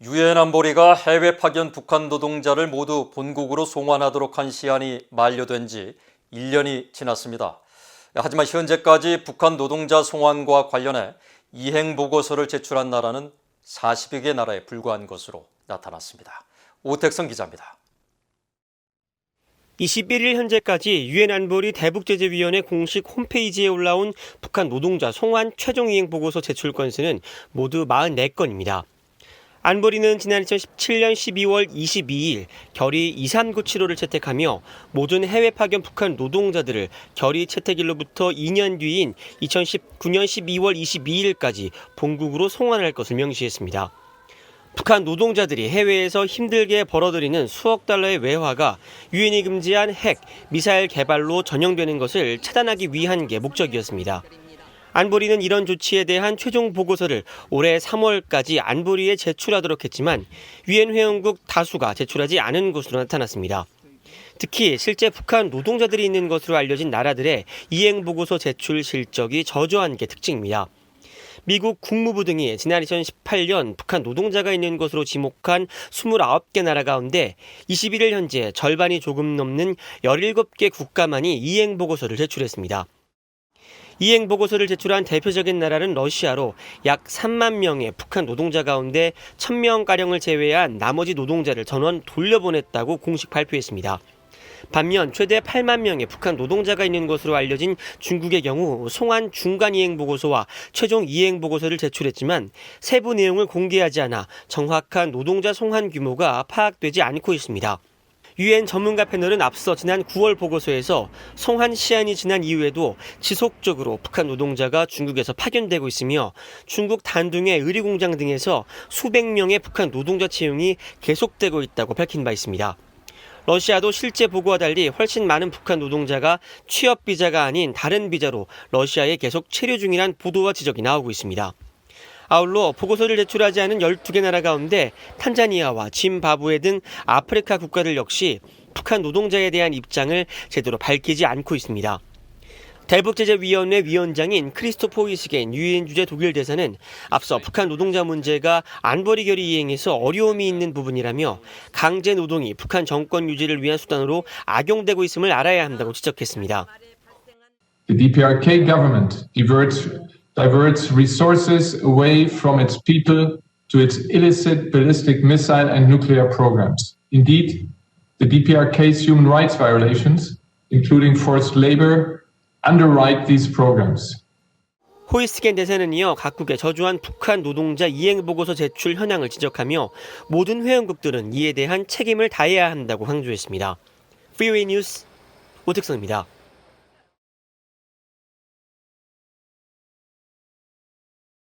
유엔 안보리가 해외 파견 북한 노동자를 모두 본국으로 송환하도록 한 시한이 만료된 지 1년이 지났습니다. 하지만 현재까지 북한 노동자 송환과 관련해 이행 보고서를 제출한 나라는 40여 개 나라에 불과한 것으로 나타났습니다. 오택성 기자입니다. 21일 현재까지 유엔 안보리 대북제재위원회 공식 홈페이지에 올라온 북한 노동자 송환 최종 이행 보고서 제출 건수는 모두 44건입니다. 안보리는 지난 2017년 12월 22일 결의 23975를 채택하며 모든 해외 파견 북한 노동자들을 결의 채택일로부터 2년 뒤인 2019년 12월 22일까지 본국으로 송환할 것을 명시했습니다. 북한 노동자들이 해외에서 힘들게 벌어들이는 수억 달러의 외화가 유엔이 금지한 핵, 미사일 개발로 전용되는 것을 차단하기 위한 게 목적이었습니다. 안보리는 이런 조치에 대한 최종 보고서를 올해 3월까지 안보리에 제출하도록 했지만 유엔 회원국 다수가 제출하지 않은 것으로 나타났습니다. 특히 실제 북한 노동자들이 있는 것으로 알려진 나라들의 이행 보고서 제출 실적이 저조한 게 특징입니다. 미국 국무부 등이 지난 2018년 북한 노동자가 있는 것으로 지목한 29개 나라 가운데 21일 현재 절반이 조금 넘는 17개 국가만이 이행 보고서를 제출했습니다. 이행 보고서를 제출한 대표적인 나라는 러시아로 약 3만 명의 북한 노동자 가운데 1,000명가량을 제외한 나머지 노동자를 전원 돌려보냈다고 공식 발표했습니다. 반면 최대 8만 명의 북한 노동자가 있는 것으로 알려진 중국의 경우 송환 중간 이행 보고서와 최종 이행 보고서를 제출했지만 세부 내용을 공개하지 않아 정확한 노동자 송환 규모가 파악되지 않고 있습니다. 유엔 전문가 패널은 앞서 지난 9월 보고서에서 송환 시한이 지난 이후에도 지속적으로 북한 노동자가 중국에서 파견되고 있으며 중국 단둥의 의류공장 등에서 수백 명의 북한 노동자 채용이 계속되고 있다고 밝힌 바 있습니다. 러시아도 실제 보고와 달리 훨씬 많은 북한 노동자가 취업 비자가 아닌 다른 비자로 러시아에 계속 체류 중이란 보도와 지적이 나오고 있습니다. 아울러 보고서를 제출하지 않은 12개 나라 가운데 탄자니아와 짐바브웨 등 아프리카 국가들 역시 북한 노동자에 대한 입장을 제대로 밝히지 않고 있습니다. 대북제재위원회 위원장인 크리스토퍼 호이스겐 유엔 주재 독일 대사는 앞서 북한 노동자 문제가 안보리 결의 이행에서 어려움이 있는 부분이라며 강제 노동이 북한 정권 유지를 위한 수단으로 악용되고 있음을 알아야 한다고 지적했습니다. The DPRK government diverts resources away from its people to its illicit ballistic missile and nuclear programs. Indeed, the DPRK's human rights violations, including forced labor, underwrite these programs. 호이스겐 대사는 이어 각국의 저조한 북한 노동자 이행 보고서 제출 현황을 지적하며 모든 회원국들은 이에 대한 책임을 다해야 한다고 강조했습니다. 프리웨이 뉴스 오택성입니다.